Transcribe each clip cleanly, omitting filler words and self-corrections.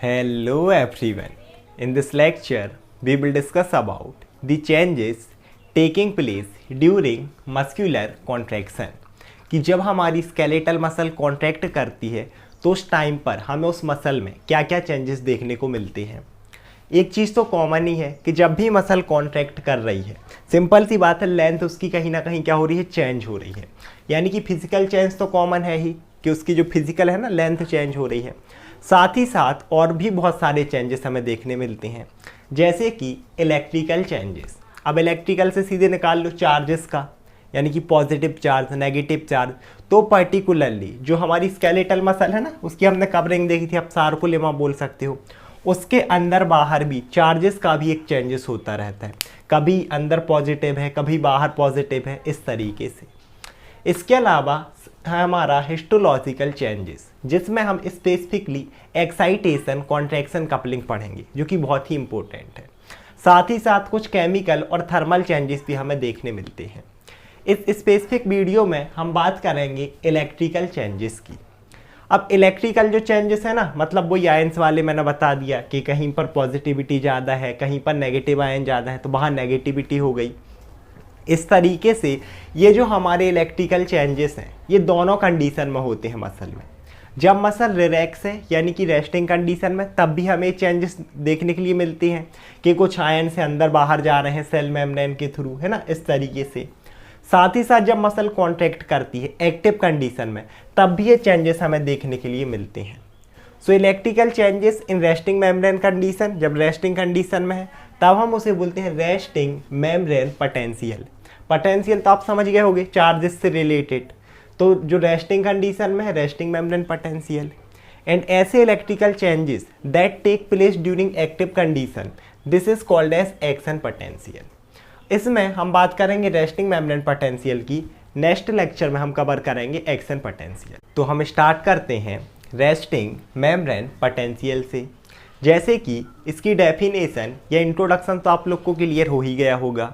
Hello everyone. In this lecture, we will discuss about the changes taking place during muscular contraction. कि जब हमारी skeletal muscle contract करती है तो उस टाइम पर हमें उस मसल में क्या क्या चेंजेस देखने को मिलते हैं। एक चीज़ तो कॉमन ही है कि जब भी मसल कॉन्ट्रैक्ट कर रही है, सिंपल सी बात है, लेंथ उसकी कहीं ना कहीं क्या हो रही है, चेंज हो रही है। यानी कि फिजिकल चेंज तो कॉमन है ही कि उसकी जो फिजिकल है ना, लेंथ चेंज हो रही है। साथ ही साथ और भी बहुत सारे चेंजेस हमें देखने मिलते हैं, जैसे कि इलेक्ट्रिकल चेंजेस। अब इलेक्ट्रिकल से सीधे निकाल लो चार्जेस का, यानी कि पॉजिटिव चार्ज, नेगेटिव चार्ज। तो पर्टिकुलरली जो हमारी स्केलेटल मसल है ना, उसकी हमने कवरिंग देखी थी, आप सार्कुलेमा बोल सकते हो। उसके अंदर बाहर भी चार्जेस का भी एक चेंजेस होता रहता है, कभी अंदर पॉजिटिव है, कभी बाहर पॉजिटिव है, इस तरीके से। इसके अलावा हमारा हिस्टोलॉजिकल चेंजेस, जिसमें हम स्पेसिफिकली एक्साइटेशन कॉन्ट्रैक्शन कपलिंग पढ़ेंगे, जो कि बहुत ही इंपॉर्टेंट है। साथ ही साथ कुछ केमिकल और थर्मल चेंजेस भी हमें देखने मिलते हैं। इस स्पेसिफिक वीडियो में हम बात करेंगे इलेक्ट्रिकल चेंजेस की। अब इलेक्ट्रिकल जो चेंजेस है ना, मतलब वो आयंस वाले मैंने बता दिया कि कहीं पर पॉजिटिविटी ज़्यादा है, कहीं पर नेगेटिव आयन ज़्यादा है, तो वहाँ नेगेटिविटी हो गई। इस तरीके से ये जो हमारे इलेक्ट्रिकल चेंजेस हैं, ये दोनों कंडीशन में होते हैं मसल में। जब मसल रिलैक्स है यानी कि रेस्टिंग कंडीशन में, तब भी हमें चेंजेस देखने के लिए मिलती हैं कि कुछ आयन से अंदर बाहर जा रहे हैं सेल मेम्ब्रेन के थ्रू, है ना, इस तरीके से। साथ ही साथ जब मसल कॉन्ट्रैक्ट करती है एक्टिव कंडीशन में, तब भी ये चेंजेस हमें देखने के लिए मिलते हैं। So electrical changes in resting membrane condition, जब रेस्टिंग कंडीशन में है तब हम उसे बोलते हैं रेस्टिंग मेम्ब्रेन पोटेंशियल। पोटेंशियल तो आप समझ गए होंगे, चार्जेस से रिलेटेड। तो जो रेस्टिंग कंडीशन में है, रेस्टिंग मेम्ब्रेन पोटेंशियल। एंड ऐसे electrical changes that take place during active condition, this is called as action potential. इसमें हम बात करेंगे रेस्टिंग मेम्ब्रेन पोटेंशियल की, नेक्स्ट लेक्चर में हम कवर करेंगे एक्शन पोटेंशियल। तो हम स्टार्ट करते हैं रेस्टिंग मेम्ब्रेन पोटेंशियल से। जैसे कि इसकी डेफिनेशन या इंट्रोडक्शन तो आप लोग को क्लियर हो ही गया होगा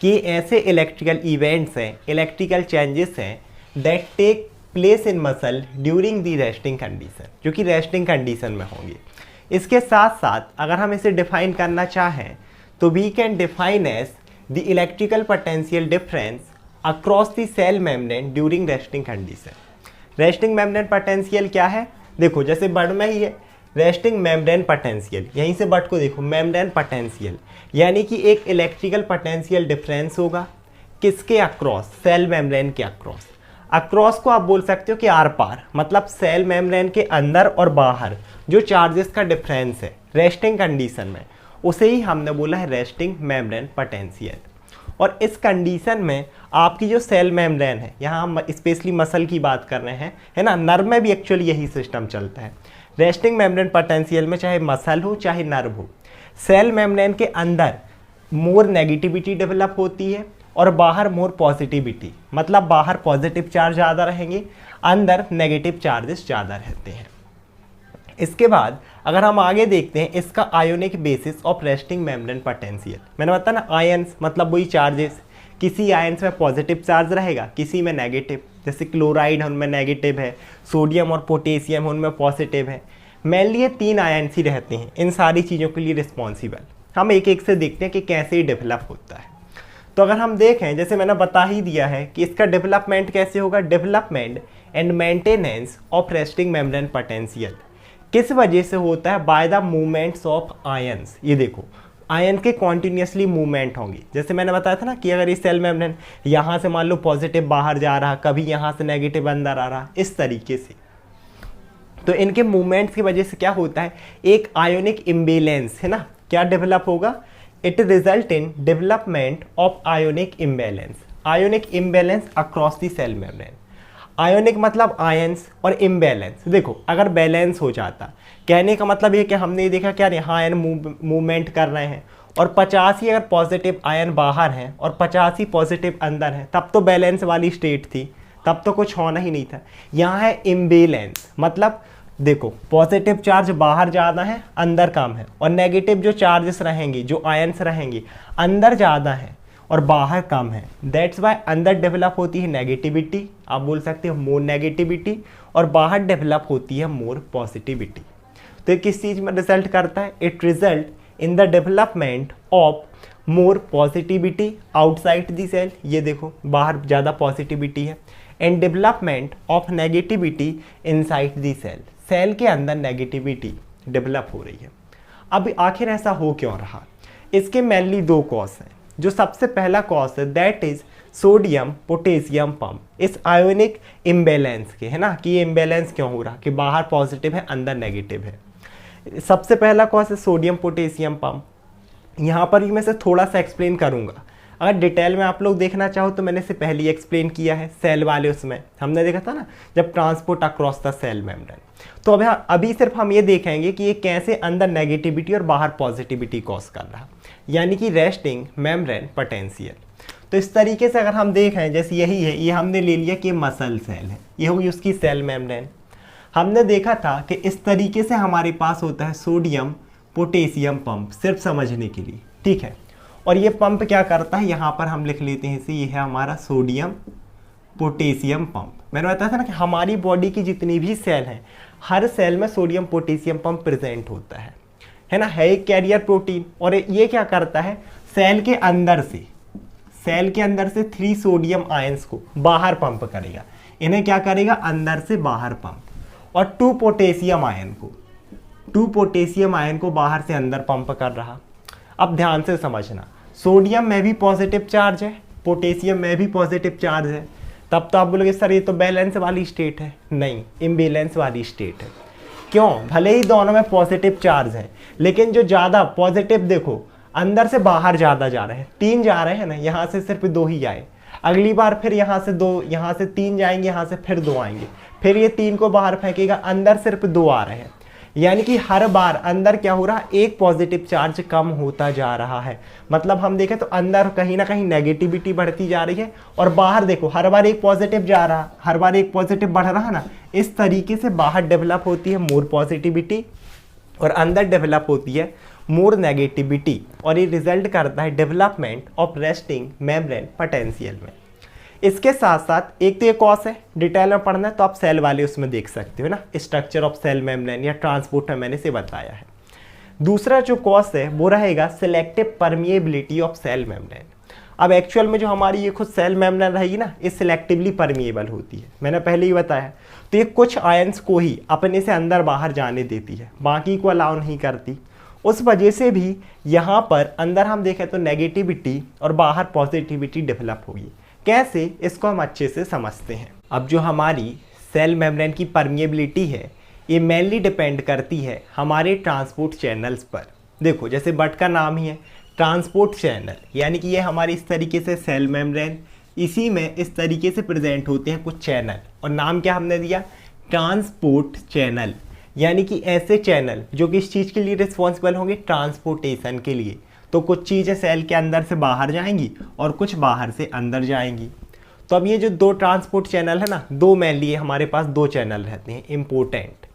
कि ऐसे इलेक्ट्रिकल इवेंट्स हैं, इलेक्ट्रिकल चेंजेस हैं that take place in muscle during the resting condition, जो कि रेस्टिंग कंडीशन में होंगे। इसके साथ साथ अगर हम इसे डिफाइन करना चाहें तो we can define as the electrical potential difference across the cell membrane during resting condition. Resting membrane potential क्या है, देखो जैसे वर्ड में ही है रेस्टिंग मेम्ब्रेन पोटेंशियल, यहीं से वर्ड को देखो, मेम्ब्रेन पोटेंशियल, यानी कि एक इलेक्ट्रिकल पोटेंशियल डिफरेंस होगा किसके अक्रॉस, सेल मेम्ब्रेन के अक्रॉस। अक्रॉस को आप बोल सकते हो कि आर पार, मतलब सेल मेम्ब्रेन के अंदर और बाहर जो चार्जेस का डिफरेंस है रेस्टिंग कंडीशन में, उसे ही हमने बोला है रेस्टिंग मेम्ब्रेन पोटेंशियल। और इस कंडीशन में आपकी जो सेल मेम्ब्रेन है, यहाँ हम स्पेशली मसल की बात कर रहे हैं, है ना, नर्व में भी एक्चुअली यही सिस्टम चलता है। रेस्टिंग मेम्ब्रेन पोटेंशियल में चाहे मसल हो चाहे नर्व हो, सेल मेम्ब्रेन के अंदर मोर नेगेटिविटी डेवलप होती है और बाहर मोर पॉजिटिविटी, मतलब बाहर पॉजिटिव चार्ज ज़्यादा रहेंगे, अंदर नेगेटिव चार्जेस ज़्यादा रहते हैं। इसके बाद अगर हम आगे देखते हैं इसका ionic basis of resting membrane potential, मैंने बताया ना आयंस मतलब वही चार्जेस, किसी आयंस में पॉजिटिव चार्ज रहेगा, किसी में नेगेटिव। जैसे क्लोराइड उनमें नेगेटिव है, सोडियम और पोटेशियम उनमें पॉजिटिव है। मेनली ये 3 आयंस ही रहते हैं इन सारी चीज़ों के लिए रिस्पॉन्सिबल। हम एक एक से देखते हैं कि कैसे ये डेवलप होता है। तो अगर हम देखें, जैसे मैंने बता ही दिया है कि इसका डेवलपमेंट कैसे होगा, development and maintenance of resting membrane potential किस वजह से होता है, by the movements of ions. ये देखो आयन के कॉन्टिन्यूसली मूवमेंट होंगे। जैसे मैंने बताया था ना कि अगर ये सेल मेम्ब्रेन यहाँ से मान लो पॉजिटिव बाहर जा रहा, कभी यहाँ से नेगेटिव अंदर आ रहा, इस तरीके से। तो इनके मूवमेंट्स की वजह से क्या होता है, एक आयोनिक इम्बैलेंस, है ना, क्या डेवलप होगा, it result in development of ionic imbalance, ionic imbalance across the cell membrane. Ionic मतलब आयंस और इम्बैलेंस, देखो अगर बैलेंस हो जाता, कहने का मतलब ये कि हमने ये देखा क्या यहाँ आयन मूवमेंट कर रहे हैं और 50 ही अगर पॉजिटिव आयन बाहर हैं और 50 ही पॉजिटिव अंदर हैं, तब तो बैलेंस वाली स्टेट थी, तब तो कुछ होना ही नहीं था। यहाँ है इम्बैलेंस, मतलब देखो पॉजिटिव चार्ज बाहर ज़्यादा है, अंदर कम है, और नेगेटिव जो चार्जेस रहेंगे, जो आयंस रहेंगे, अंदर ज़्यादा है और बाहर कम है। दैट्स वाई अंदर डेवलप होती है नेगेटिविटी, आप बोल सकते हो मोर नेगेटिविटी, और बाहर डेवलप होती है मोर पॉजिटिविटी। तो ये किस चीज़ में रिजल्ट करता है? It result in the development of more positivity outside the cell, ये देखो बाहर ज़्यादा पॉजिटिविटी है, and development of negativity inside the cell, cell के अंदर नेगेटिविटी डेवलप हो रही है। अब आखिर ऐसा हो क्यों रहा? इसके मेनली दो कॉज हैं। जो सबसे पहला कॉज है that is sodium potassium pump, इस आयोनिक इम्बैलेंस के, है ना, कि ये इम्बैलेंस क्यों हो रहा कि बाहर पॉजिटिव है अंदर नेगेटिव है। सबसे पहला कॉज है सोडियम पोटेशियम पंप। यहाँ पर ही मैं से थोड़ा सा एक्सप्लेन करूँगा, अगर डिटेल में आप लोग देखना चाहो तो मैंने इसे पहले ही एक्सप्लेन किया है सेल वाले, उसमें हमने देखा था ना जब transport across the cell membrane. तो अभी सिर्फ हम ये देखेंगे कि ये कैसे अंदर नेगेटिविटी और बाहर पॉजिटिविटी कॉज कर रहा, यानी कि रेस्टिंग मेम्ब्रेन पोटेंशियल। तो इस तरीके से अगर हम देखें, जैसे यही है, ये हमने ले लिया कि मसल सेल है, ये होगी उसकी सेल मेम्ब्रेन। हमने देखा था कि इस तरीके से हमारे पास होता है सोडियम पोटेशियम पंप, सिर्फ समझने के लिए, ठीक है। और ये पंप क्या करता है, यहाँ पर हम लिख लेते हैं इसे, ये है हमारा सोडियम पोटेशियम पंप। मैंने बताया था ना कि हमारी बॉडी की जितनी भी सेल हैं, हर सेल में सोडियम पोटेशियम पंप प्रेजेंट होता है ना, है एक कैरियर प्रोटीन। और ये क्या करता है, सेल के अंदर से 3 सोडियम आयंस को बाहर पंप करेगा, इन्हें क्या करेगा, अंदर से बाहर पंप, और 2 पोटेशियम आयन को बाहर से अंदर पंप कर रहा। अब ध्यान से समझना, सोडियम में भी पॉजिटिव चार्ज है, पोटेशियम में भी पॉजिटिव चार्ज है, तब तो आप बोलोगे सर ये तो बैलेंस वाली स्टेट है, नहीं, इम्बैलेंस वाली स्टेट है। क्यों? भले ही दोनों में पॉजिटिव चार्ज है, लेकिन जो ज़्यादा पॉजिटिव देखो अंदर से बाहर ज़्यादा जा रहे हैं, 3 जा रहे हैं ना, यहाँ से सिर्फ 2 ही आए, अगली बार फिर यहाँ से 2, यहाँ से 3 जाएंगे, यहाँ से फिर 2 आएंगे, फिर ये 3 को बाहर फेंकेगा, अंदर सिर्फ 2 आ रहे हैं। यानी कि हर बार अंदर क्या हो रहा है, एक पॉजिटिव चार्ज कम होता जा रहा है। मतलब हम देखें तो अंदर कहीं ना कहीं नेगेटिविटी बढ़ती जा रही है, और बाहर देखो हर बार एक पॉजिटिव जा रहा, हर बार एक पॉजिटिव बढ़ रहा है ना। इस तरीके से बाहर डेवलप होती है मोर पॉजिटिविटी और अंदर डेवलप होती है मोर नेगेटिविटी, और ये रिजल्ट करता है development of resting membrane potential में। इसके साथ साथ एक तो ये कॉज है, डिटेल में पढ़ना है तो आप सेल वाले उसमें देख सकते हो ना, स्ट्रक्चर ऑफ सेल मेम्ब्रेन या ट्रांसपोर्ट में मैंने से बताया है। दूसरा जो कॉज है वो रहेगा selective permeability of cell membrane. अब एक्चुअल में जो हमारी ये खुद सेल मेम्ब्रेन रहेगी ना, ये सिलेक्टिवली परमिएबल होती है, मैंने पहले ही बताया। तो ये कुछ आयंस को ही अपने से अंदर बाहर जाने देती है, बाकी को अलाउ नहीं करती। उस वजह से भी यहाँ पर अंदर हम देखें तो नेगेटिविटी और बाहर पॉजिटिविटी डेवलप होगी। कैसे, इसको हम अच्छे से समझते हैं। अब जो हमारी सेल मेम्ब्रेन की परमिएबिलिटी है, ये मेनली डिपेंड करती है हमारे ट्रांसपोर्ट चैनल्स पर। देखो जैसे बट का नाम ही है ट्रांसपोर्ट चैनल, यानी कि ये हमारी इस तरीके से सेल मेम्ब्रेन, इसी में इस तरीके से प्रेजेंट होते हैं कुछ चैनल, और नाम क्या हमने दिया, ट्रांसपोर्ट चैनल। यानी कि ऐसे चैनल जो कि इस चीज़ के लिए रिस्पॉन्सिबल होंगे, ट्रांसपोर्टेशन के लिए। तो कुछ चीज़ें सेल के अंदर से बाहर जाएंगी और कुछ बाहर से अंदर जाएंगी। तो अब ये जो 2 ट्रांसपोर्ट चैनल है ना, 2 मेनली हमारे पास 2 चैनल रहते हैं इम्पोर्टेंट।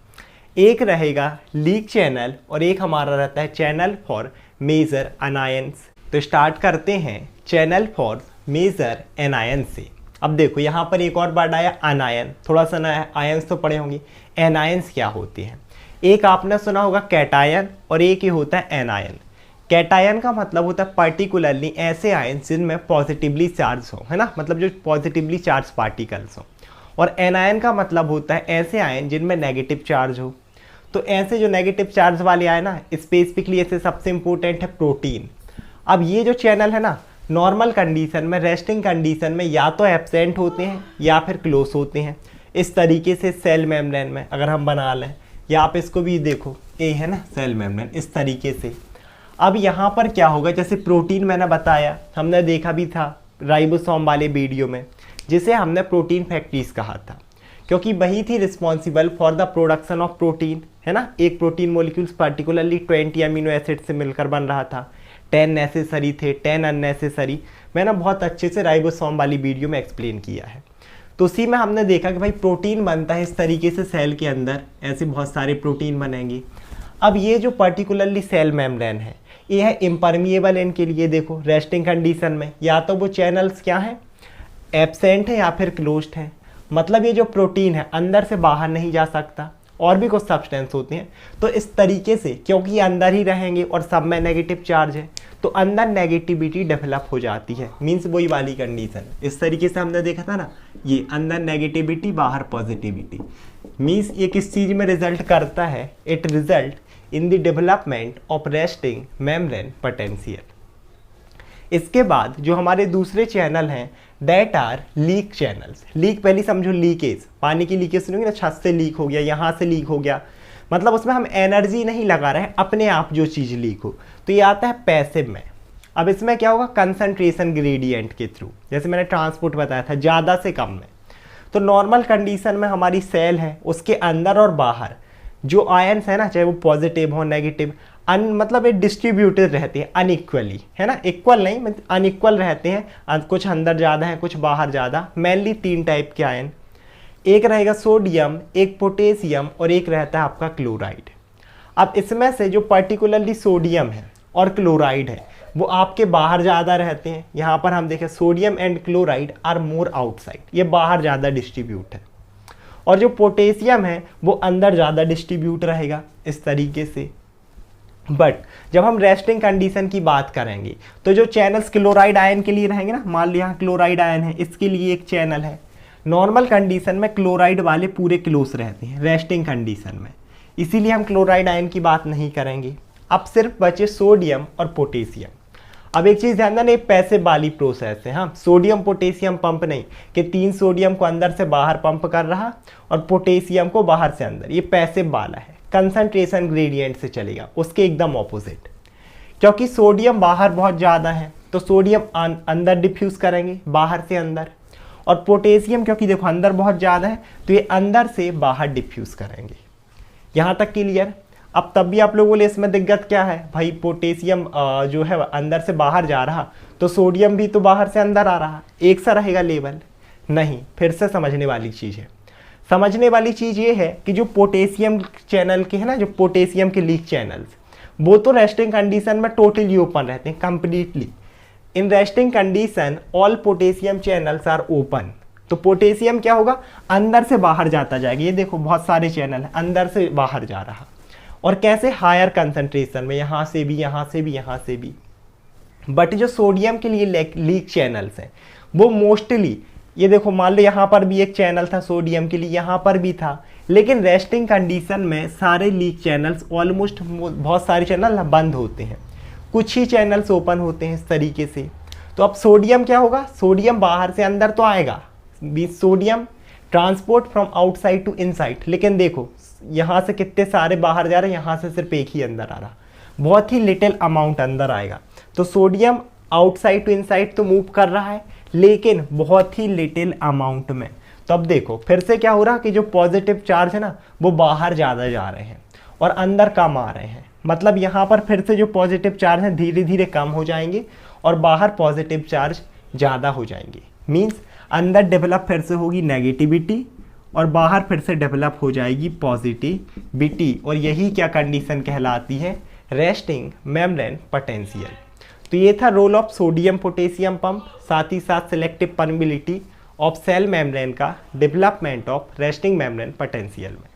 एक रहेगा लीक चैनल और एक हमारा रहता है चैनल फॉर मेजर अनायंस। तो स्टार्ट करते हैं चैनल फॉर मेजर एनायन से। अब देखो यहाँ पर एक और वर्ड आया अनायन, थोड़ा सा ना आयंस तो पढ़े होंगे। एनायंस क्या होते हैं? एक आपने सुना होगा कैटायन और एक ही होता है एनायन। कैटायन का मतलब होता है पर्टिकुलरली ऐसे आयन जिनमें पॉजिटिवली चार्ज हो, है ना, मतलब जो पॉजिटिवली चार्ज पार्टिकल्स हो। और एनायन का मतलब होता है ऐसे आयन जिनमें नेगेटिव चार्ज हो। तो ऐसे जो नेगेटिव चार्ज वाले आयन ना, स्पेसिफिकली ऐसे सबसे इंपॉर्टेंट है प्रोटीन। अब ये जो चैनल है ना, नॉर्मल कंडीशन में, रेस्टिंग कंडीशन में या तो एब्सेंट होते हैं या फिर क्लोज होते हैं। इस तरीके से सेल मेम्ब्रेन में अगर हम बना लें, या आप इसको भी देखो, ये है ना सेल मेम्ब्रेन, इस तरीके से। अब यहाँ पर क्या होगा, जैसे प्रोटीन मैंने बताया, हमने देखा भी था राइबोसोम वाले वीडियो में, जिसे हमने प्रोटीन फैक्ट्रीज कहा था, क्योंकि वही थी responsible for the production of protein, है ना। एक protein molecules particularly 20 amino acid से मिलकर बन रहा था। 10 नेसेसरी थे, 10 अननेसेसरी। मैंने बहुत अच्छे से राइबोसोम वाली वीडियो में एक्सप्लेन किया है। तो उसी में हमने देखा कि भाई प्रोटीन बनता है इस तरीके से सेल के अंदर, ऐसे बहुत सारे प्रोटीन बनेंगे। अब ये जो पर्टिकुलरली सेल मेम्ब्रेन है, ये है इम्परमिएबल इनके लिए। देखो रेस्टिंग कंडीशन में या तो वो चैनल्स क्या हैं, एब्सेंट है या फिर क्लोज्ड है। मतलब ये जो प्रोटीन है अंदर से बाहर नहीं जा सकता, और भी कुछ सब्सटेंस होते हैं। तो इस तरीके से क्योंकि ये अंदर ही रहेंगे और सब में नेगेटिव चार्ज है तो अंदर नेगेटिविटी डेवलप हो जाती है, मीन्स वही वाली कंडीशन। इस तरीके से हमने देखा था ना, ये अंदर नेगेटिविटी बाहर पॉजिटिविटी, मीन्स ये किस चीज़ में रिजल्ट करता है, it result in the development of resting membrane potential. इसके बाद जो हमारे दूसरे चैनल हैं that are leak channels. Leak पहले समझो, लीकेज, पानी की लीकेज सुनोगे ना, छत से लीक हो गया, यहाँ से लीक हो गया, मतलब उसमें हम एनर्जी नहीं लगा रहे हैं, अपने आप जो चीज़ लीक हो, तो ये आता है पैसिव में। अब इसमें क्या होगा, कंसंट्रेशन ग्रेडियंट के थ्रू, जैसे मैंने ट्रांसपोर्ट बताया था, ज़्यादा से कम में। तो नॉर्मल कंडीशन में हमारी सेल है, उसके अंदर और बाहर जो आयन्स है ना, चाहे वो पॉजिटिव हो नेगेटिव, मतलब ये डिस्ट्रीब्यूटेड रहते हैं अनइक्वली, है ना, इक्वल नहीं मतलब अनइक्वल रहते हैं, कुछ अंदर ज़्यादा है कुछ बाहर ज़्यादा। मेनली 3 टाइप के आयन, एक रहेगा सोडियम, एक पोटेशियम और एक रहता है आपका क्लोराइड। अब इसमें से जो पर्टिकुलरली सोडियम है और क्लोराइड है वो आपके बाहर ज़्यादा रहते हैं। यहाँ पर हम देखें sodium and chloride are more outside, ये बाहर ज़्यादा डिस्ट्रीब्यूट है, और जो पोटेशियम है वो अंदर ज़्यादा डिस्ट्रीब्यूट रहेगा इस तरीके से। बट जब हम रेस्टिंग कंडीशन की बात करेंगे तो जो चैनल्स क्लोराइड आयन के लिए रहेंगे ना, मान लो यहाँ क्लोराइड आयन है, इसके लिए एक चैनल है। नॉर्मल कंडीशन में क्लोराइड वाले पूरे क्लोज रहते हैं रेस्टिंग कंडीशन में, इसीलिए हम क्लोराइड आयन की बात नहीं करेंगे। अब सिर्फ बचे सोडियम और पोटेशियम। अब एक चीज़ ध्यान देना, ये पैसिव वाली प्रोसेस है, हाँ, सोडियम पोटेशियम पंप नहीं कि 3 सोडियम को अंदर से बाहर पंप कर रहा और पोटेशियम को बाहर से अंदर, ये पैसिव वाला है, कंसंट्रेशन ग्रेडियंट से चलेगा, उसके एकदम ऑपोजिट। क्योंकि सोडियम बाहर बहुत ज़्यादा है तो सोडियम अंदर डिफ्यूज़ करेंगे बाहर से अंदर, और पोटेशियम क्योंकि देखो अंदर बहुत ज़्यादा है तो ये अंदर से बाहर डिफ्यूज़ करेंगे। यहाँ तक क्लियर। अब तब भी आप लोगों के लिए इसमें दिक्कत क्या है भाई, पोटेशियम जो है अंदर से बाहर जा रहा तो सोडियम भी तो बाहर से अंदर आ रहा, एक सा रहेगा लेवल नहीं। फिर से समझने वाली चीज़ है, समझने वाली चीज़ ये है कि जो पोटेशियम चैनल के है ना, जो पोटेशियम के लीक चैनल्स, वो तो रेस्टिंग कंडीशन में टोटली ओपन रहते हैं completely. In resting condition all potassium channels are open. तो पोटेशियम क्या होगा, अंदर से बाहर जाता जाएगा, ये देखो बहुत सारे चैनल है अंदर से बाहर जा रहा, और कैसे हायर कंसंट्रेशन में, यहाँ से भी यहाँ से भी यहाँ से भी। बट जो सोडियम के लिए लीक चैनल्स हैं वो मोस्टली, ये देखो मान लो यहाँ पर भी एक चैनल था सोडियम के लिए, यहाँ पर भी था, लेकिन रेस्टिंग कंडीशन में सारे लीक चैनल्स ऑलमोस्ट, बहुत सारे चैनल बंद होते हैं, कुछ ही चैनल्स ओपन होते हैं इस तरीके से। तो अब सोडियम क्या होगा, सोडियम बाहर से अंदर तो आएगा, sodium transport from outside to inside, लेकिन देखो यहाँ से कितने सारे बाहर जा रहे हैं, यहाँ से सिर्फ एक ही अंदर आ रहा, बहुत ही लिटिल अमाउंट अंदर आएगा। तो सोडियम आउटसाइड टू इनसाइड तो मूव कर रहा है लेकिन बहुत ही लिटिल अमाउंट में। तो अब देखो फिर से क्या हो रहा कि जो पॉजिटिव चार्ज है ना वो बाहर ज़्यादा जा रहे हैं और अंदर कम आ रहे हैं, मतलब यहाँ पर फिर से जो पॉजिटिव चार्ज हैं धीरे धीरे कम हो जाएंगे और बाहर पॉजिटिव चार्ज ज़्यादा हो जाएंगे। मीन्स अंदर डेवलप फिर से होगी नेगेटिविटी और बाहर फिर से डेवलप हो जाएगी पॉजिटिविटी, और यही क्या कंडीशन कहलाती है, रेस्टिंग मेम्ब्रेन पोटेंशियल। तो ये था role of sodium potassium pump, साथ ही साथ selective permeability of cell membrane का development of resting membrane potential में।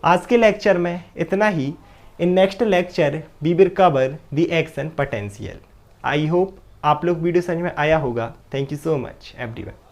आज के लेक्चर में इतना ही। In next lecture we will cover the action potential. I hope आप लोग वीडियो समझ में आया होगा। Thank you so much everyone.